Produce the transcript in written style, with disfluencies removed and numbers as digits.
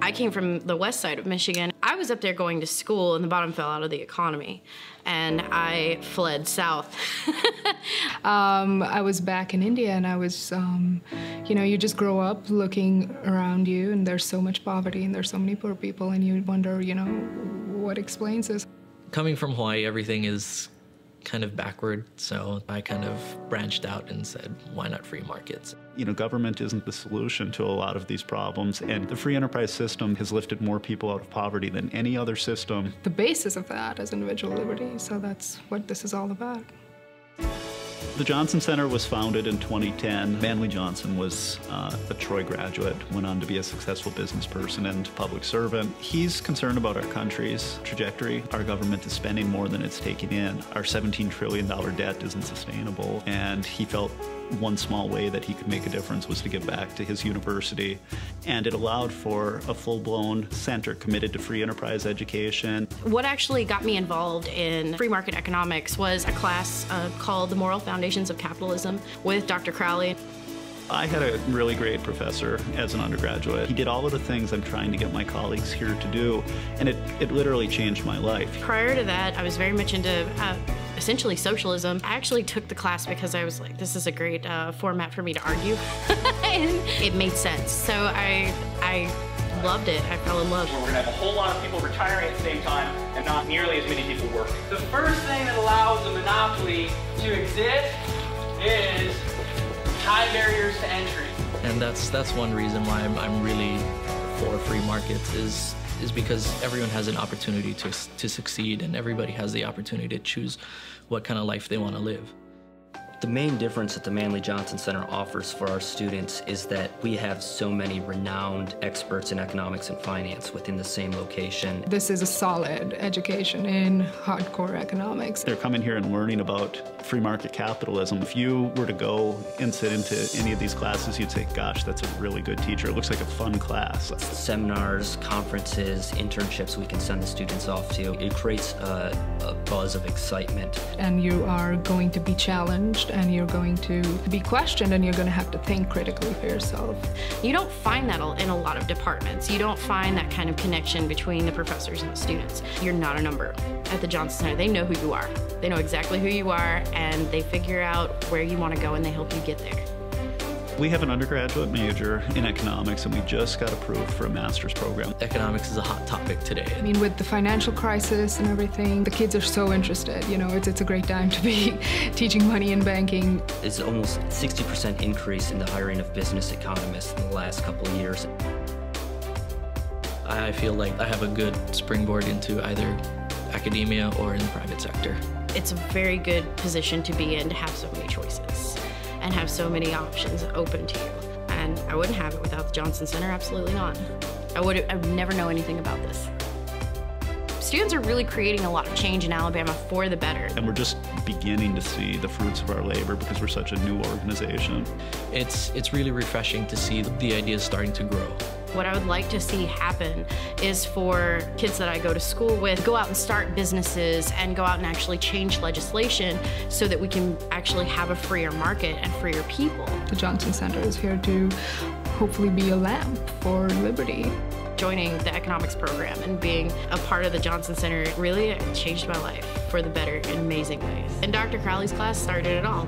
I came from the west side of Michigan. I was up there going to school and the bottom fell out of the economy and I fled south. I was back in India and I was, you know, you just grow up looking around you and there's so much poverty and there's so many poor people and you wonder, you know, what explains this? Coming from Hawaii, everything is kind of backward, so I kind of branched out and said, why not free markets? You know, government isn't the solution to a lot of these problems, and the free enterprise system has lifted more people out of poverty than any other system. The basis of that is individual liberty, so that's what this is all about. The Johnson Center was founded in 2010. Manley Johnson was a Troy graduate, went on to be a successful business person and public servant. He's concerned about our country's trajectory. Our government is spending more than it's taking in. Our $17 trillion debt isn't sustainable, and he felt one small way that he could make a difference was to give back to his university, and it allowed for a full-blown center committed to free enterprise education. What actually got me involved in free market economics was a class called The Moral Foundations of Capitalism with Dr. Crowley. I had a really great professor as an undergraduate. He did all of the things I'm trying to get my colleagues here to do, and it literally changed my life. Prior to that, I was very much into essentially socialism. I actually took the class because I was like, this is a great format for me to argue. And it made sense. So I loved it. I fell in love. We're going to have a whole lot of people retiring at the same time and not nearly as many people working. The first thing that allows a monopoly to exist is high barriers to entry. And that's one reason why I'm really for free markets is because everyone has an opportunity to succeed, and everybody has the opportunity to choose what kind of life they want to live. The main difference that the Manley Johnson Center offers for our students is that we have so many renowned experts in economics and finance within the same location. This is a solid education in hardcore economics. They're coming here and learning about free market capitalism. If you were to go and sit into any of these classes, you'd say, gosh, that's a really good teacher. It looks like a fun class. Seminars, conferences, internships we can send the students off to. It creates a buzz of excitement. And you are going to be challenged and you're going to be questioned and you're going to have to think critically for yourself. You don't find that in a lot of departments. You don't find that kind of connection between the professors and the students. You're not a number. At the Johnson Center, they know who you are. They know exactly who you are, and they figure out where you want to go and they help you get there. We have an undergraduate major in economics, and we just got approved for a master's program. Economics is a hot topic today. I mean, with the financial crisis and everything, the kids are so interested. You know, it's a great time to be teaching money and banking. It's almost 60% increase in the hiring of business economists in the last couple of years. I feel like I have a good springboard into either academia or in the private sector. It's a very good position to be in, to have so many choices and have so many options open to you. And I wouldn't have it without the Johnson Center, absolutely not. I would never know anything about this. Students are really creating a lot of change in Alabama for the better. And we're just beginning to see the fruits of our labor because we're such a new organization. It's really refreshing to see the ideas starting to grow. What I would like to see happen is for kids that I go to school with, go out and start businesses and go out and actually change legislation so that we can actually have a freer market and freer people. The Johnson Center is here to hopefully be a lamp for liberty. Joining the economics program and being a part of the Johnson Center really changed my life for the better in amazing ways. And Dr. Crowley's class started it all.